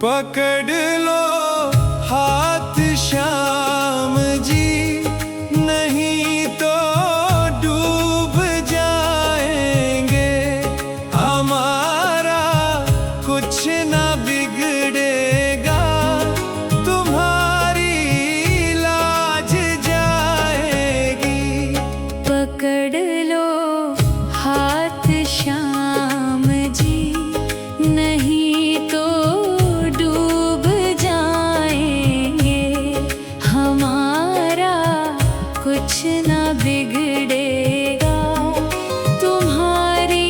पकड़ लो हाथ श्याम जी, नहीं तो डूब जाएंगे। हमारा कुछ ना बिगड़ेगा, तुम्हारी लाज जाएगी। पकड़ लो हाथ श्याम जी, नहीं तो डूब जाएंगे। हमारा कुछ ना बिगड़ेगा, तुम्हारी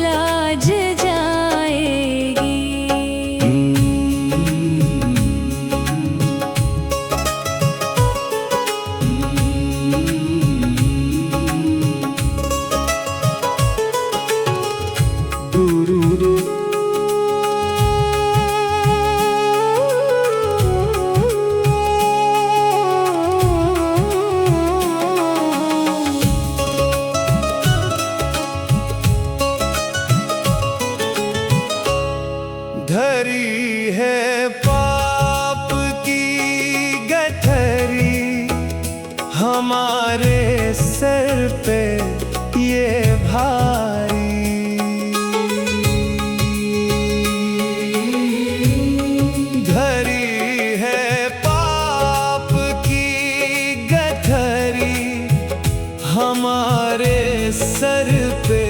लाज जाएगी। धरी है पाप की गठरी, हमारे सर पे ये भारी। धरी है पाप की गठरी, हमारे सर पे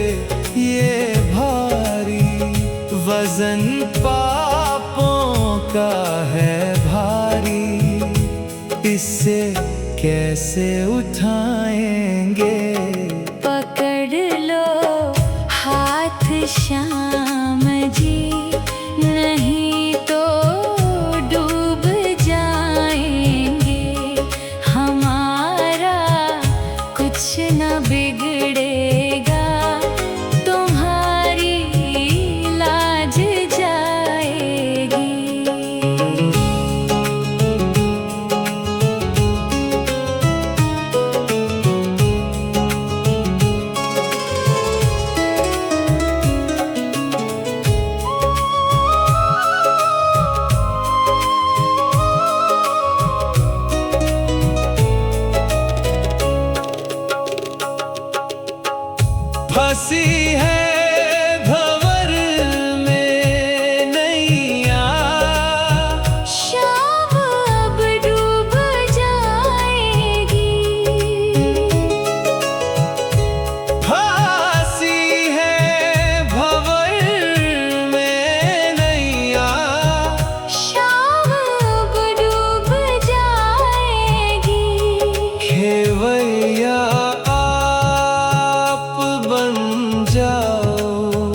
ये भारी। वजन पापों का है भारी, इससे कैसे उठाएंगे। पकड़ लो हाथ श्याम जी, नहीं तो डूब जाएंगे। हमारा कुछ न बिगड़ेगा, तुम्हारी लाज जाएगी। फंसी है भंवर में नैया, शाम अब डूब जाएगी। फांसी है भंवर में नैया, शाम अब डूब जाएगी। खेवैया बन जाओ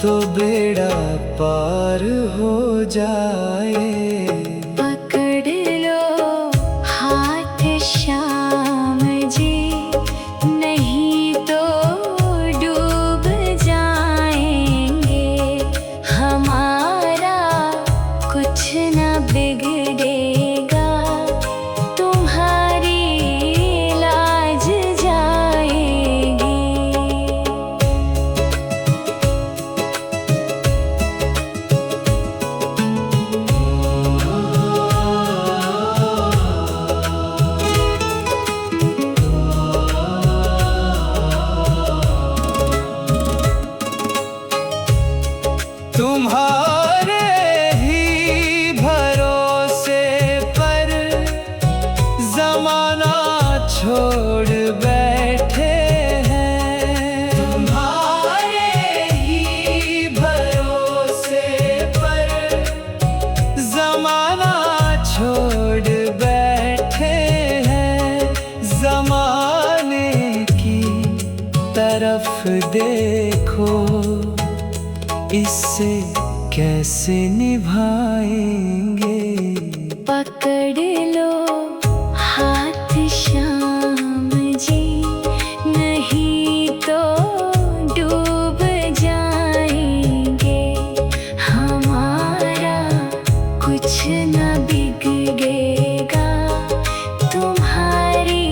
तो बेड़ा पार हो जाए। पकड़ लो हाथ श्याम जी, नहीं तो डूब जाएंगे। हमारा कुछ न बिगड़ेगा, तुम्हारी लाज जाएगी। तुम्हारे ही भरोसे पर जमाना छोड़ बैठे हैं। तुम्हारे ही भरोसे पर जमाना छोड़ बैठे हैं। जमाने की तरफ देखो, इससे कैसे निभाएंगे। पकड़ लो हाथ श्याम जी, नहीं तो डूब जाएंगे। हमारा कुछ न बिगड़ेगा, तुम्हारी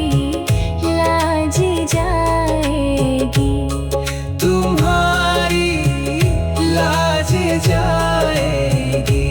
लाज जाएगी। तुम्हारी लाज जाएगी।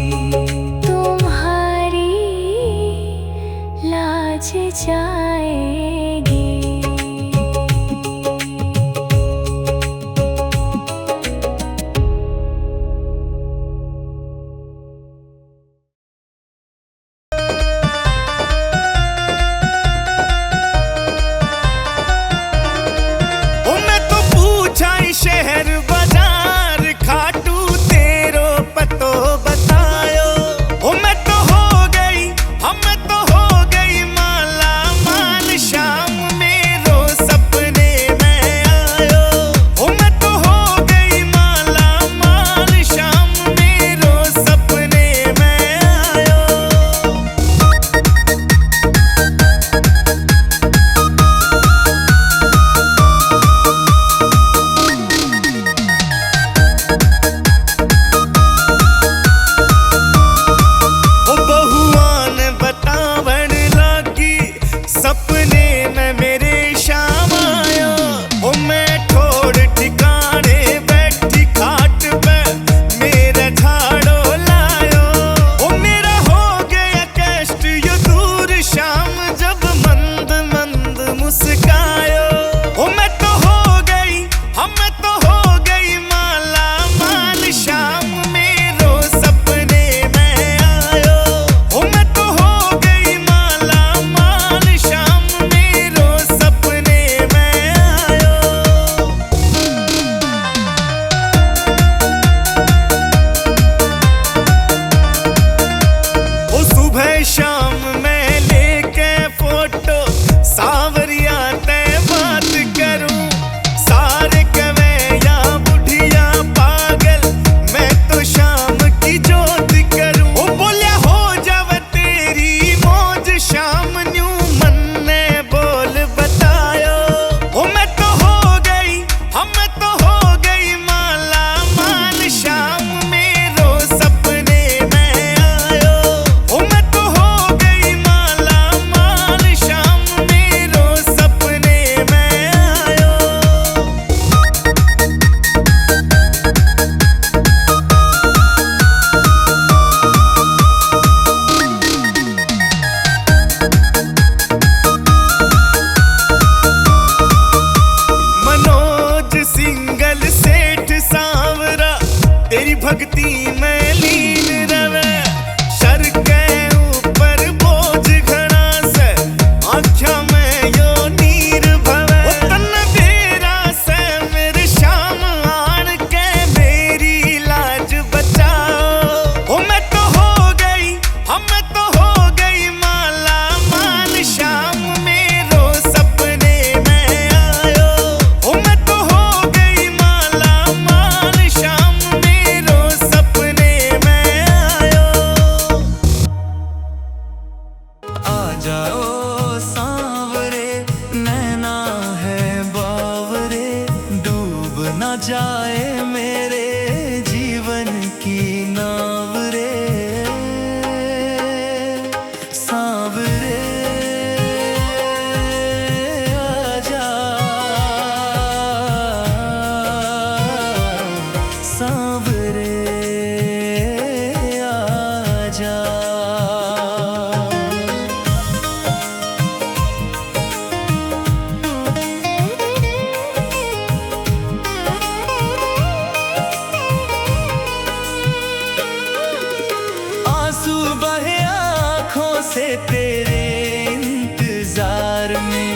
आंसू बहे आँखों से तेरे इंतजार में,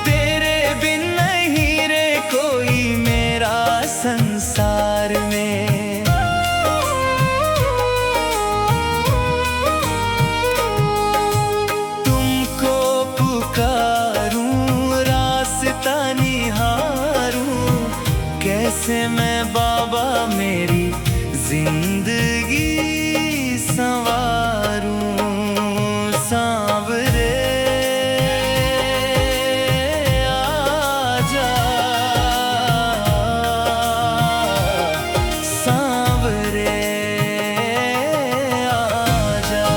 तेरे बिन नहीं रे कोई मेरा संसार में। तुमको पुकारूं रास्ता निहारूं, कैसे मैं बाबा मेरी जिंदगी संवारूं। सांवरे आजा, सांवरे आजा।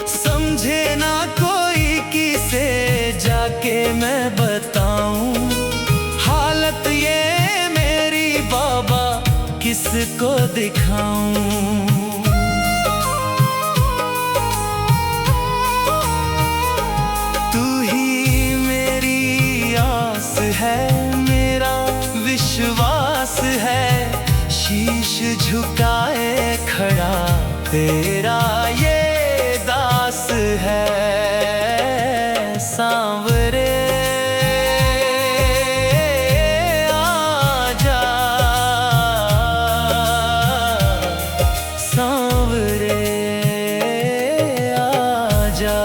समझे ना कोई किसे जाके मैं बताऊं, हालत ये मेरी बाबा किसको दिखाऊं। तू ही मेरी आस है, मेरा विश्वास है, शीश झुकाए खड़ा तेरा ये दास है। सांवरे आजा, सांवरे आजा।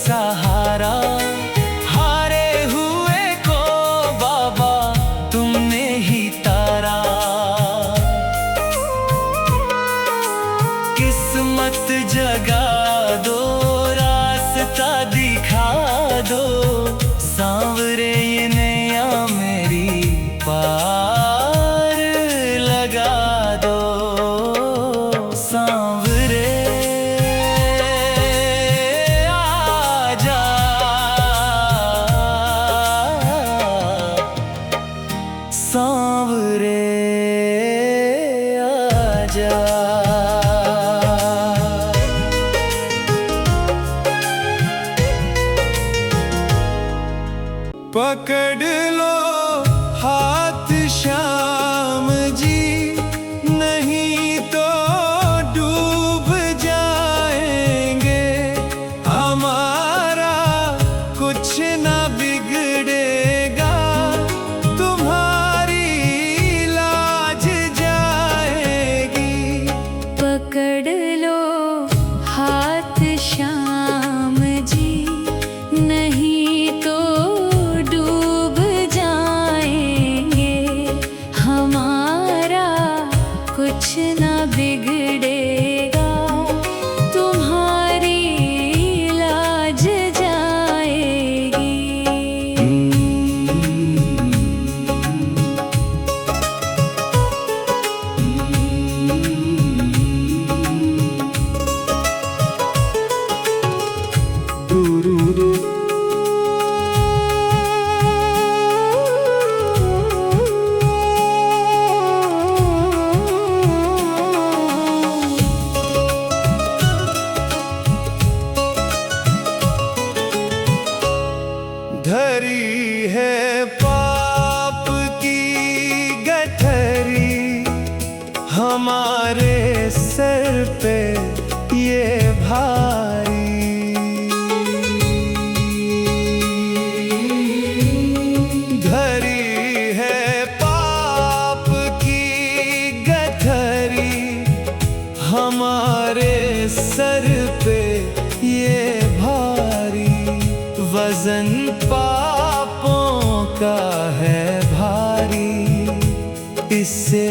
सहारा हारे हुए को बाबा तुमने ही तारा। किस्मत जगा दो, रास्ता दिखा दो, सांवरे ये नैया मेरी पार लगा दो। सांवरे सांवरे आजा। पकड़ लो हाथ श्याम जी, नहीं तो डूब जाएंगे। हमारा कुछ ना बिगड़ेगा, तुम्हारी लाज जाएगी। पकड़ लो हाथ श्याम जी, नहीं तो डूब जाएंगे। हमारा कुछ ना बिगड़ेगा, तुम्हारी लाज जाएगी। धरी है पाप की गठरी हमारे सर पे ये भारी। धरी है पाप की गठरी हमारे सर पे ये भारी। वजन पापों का है भारी, इससे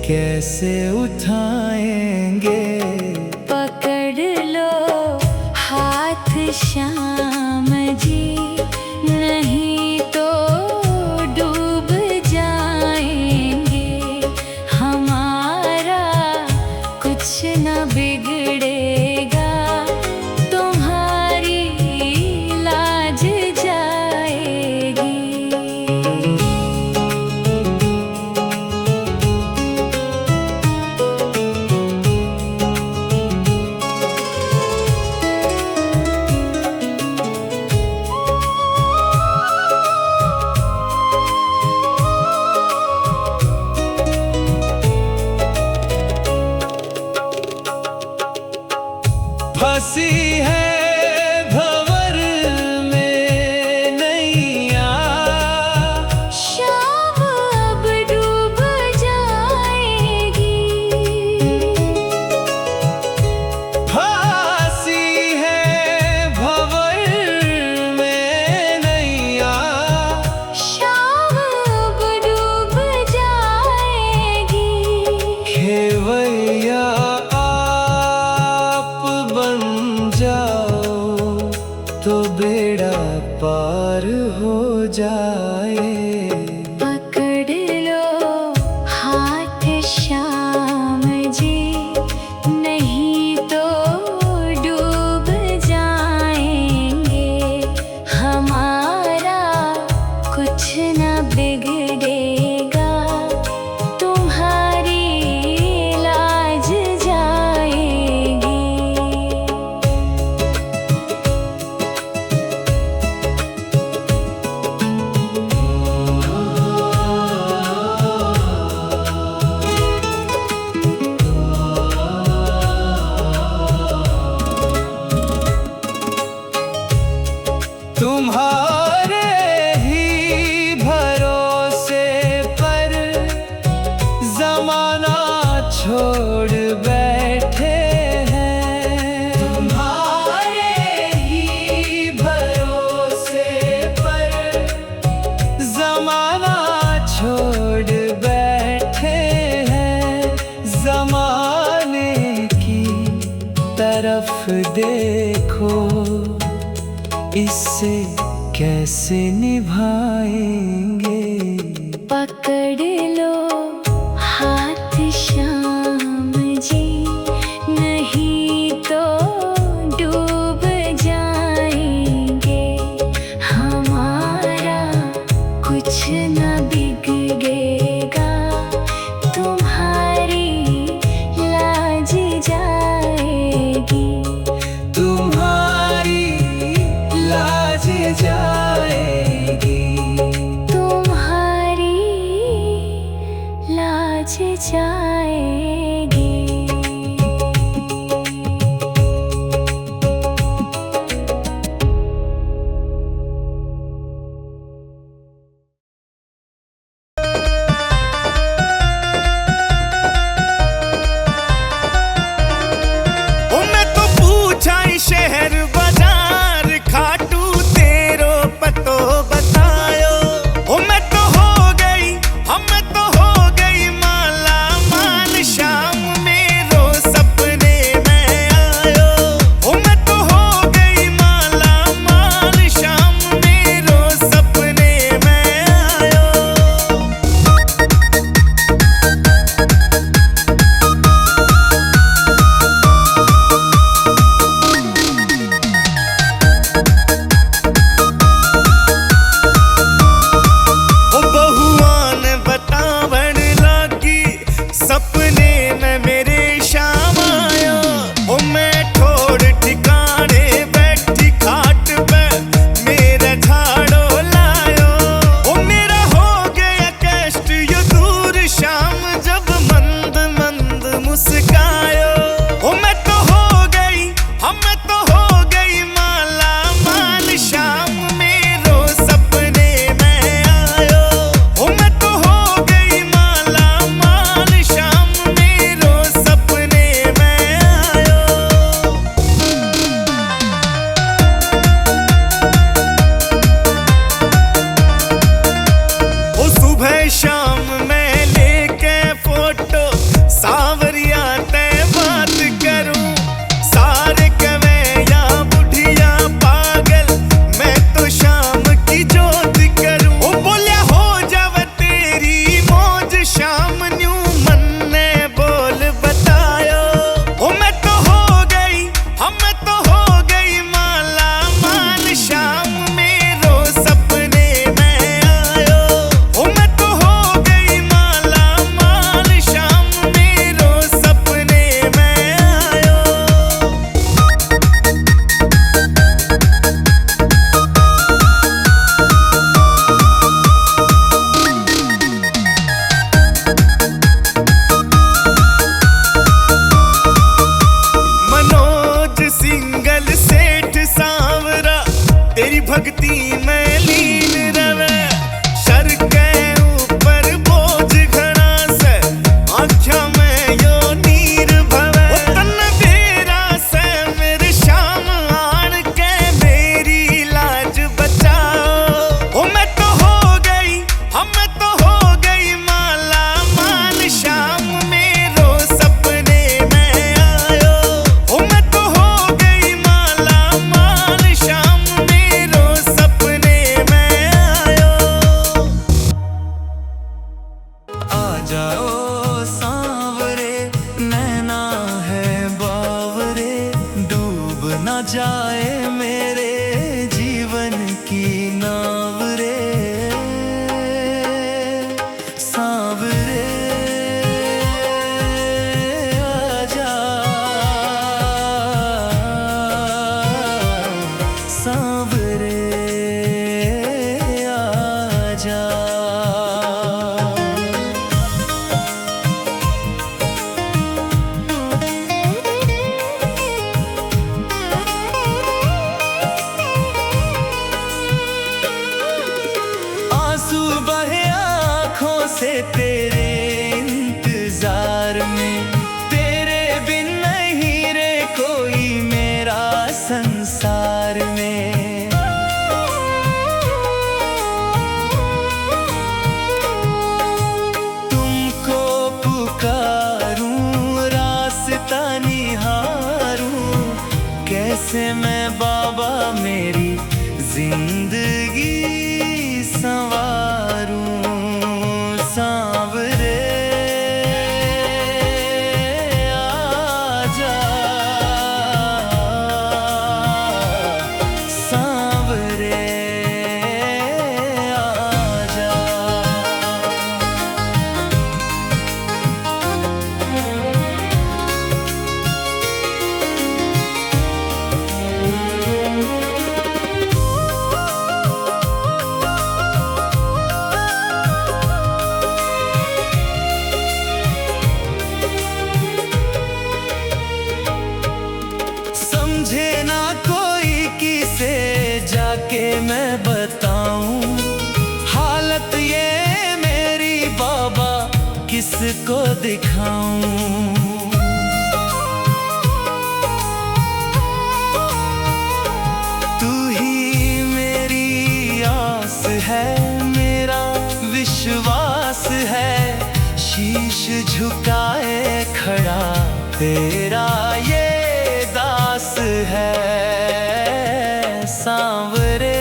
कैसे उठाएंगे। पकड़ लो हाथ श्याम जी, पार हो जाए। पकड़ लो हाथ श्याम जी, नहीं तो डूब जाएंगे। हमारा कुछ न बिगड़ेगा, तुम्हारी लाज जाएगी। तुम्हारे ही भरोसे पर जमाना छोड़ बैठे हैं। तुम्हारे ही भरोसे पर जमाना छोड़ बैठे हैं। जमाने की तरफ देखो, इससे कैसे निभाएंगे। पकड़ लो हाथ श्याम जी, नहीं तो डूब जाएंगे। हमारा कुछ न बिगड़ेगा, तुम्हारी लाज जाएगी। तुम्हारी लाज जाएगी। तुम्हारी लाज जाएगी। मैं तो पूछा ही शहर बाजार, खाटू तेरो पतो बतायो। मैं तो हो गई, हम तो हो गई माला माल, शाम मेरो सपने में आयो। मैं तो हो गई माला माल, शाम मेरो सपने में आयो। बहुआन बतावण लागी, सपने में मेरे शाम आयो। मैं ठोड़ ठिकाने बैठी खाट पे मेरा झाड़ो लायो। मेरा हो गया कष्ट यो दूर, शाम जब मंद मंद मुस्कायो। मैं तो हो गई, हम तो हो गई माला माल, शाम मेरो सपने में आयो। मैं तो हो गई माला माल, शाम मेरो सपने में आयो। सुबह शाम मैं लेके फोटो सावरिया ते बात करूं। सारे कवे या बुढ़िया पागल, मैं तो शाम की जोत करूं। बोलिया हो जावे तेरी मौज, शाम न्यू मन ने बोल बतायो। मैं तो हो गई, हम तो हो गई माला माल, शाम मेरो सपने में आयो। मैं तो हो गई माला माल, शाम मेरो सपने में आयो। मनोज सिंगल सेठ सांवरा, तेरी भक्ति में लीन रवे। सर के ऊपर बोझ घना से, आँखों में यो नीर भवे। तन बेरा से मेरे शाम आन के मेरी लाज बचाओ। मैं तो हो गई, हम तो हो गई माला माल, शाम मेरो सपने में आयो। मैं तो हो गई माला माल, शाम मेरो सपने आंसू बहे आंखों से तेरे इंतजार में, तेरे बिन नहीं रे कोई मेरा संसार में। तुमको पुकारूं रास्ता निहारूं, कैसे मैं बाबा मेरी जिंदगी संवारूं। सांवरे आजा, सांवरे आजा। समझे ना कोई किसे जाके मैं बताऊं, हालत ये मेरी बाबा किसको दिखाऊं। तू ही मेरी आस है, मेरा विश्वास है, शीश झुकाए खड़ा तेरा ये दास है। सांवरे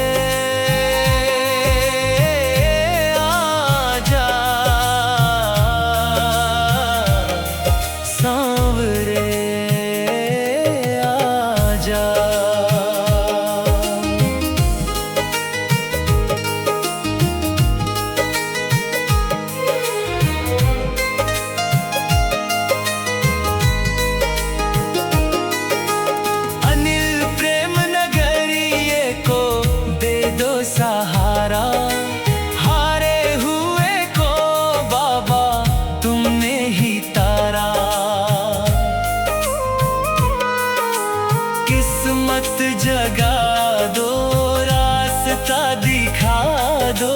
आजा, सांवरे आजा। अनिल प्रेम नगरिये को दे दो सहारा, हारे हुए को बाबा तुमने ही तारा। किस्मत जगा दो, रास्ता दिखा दो,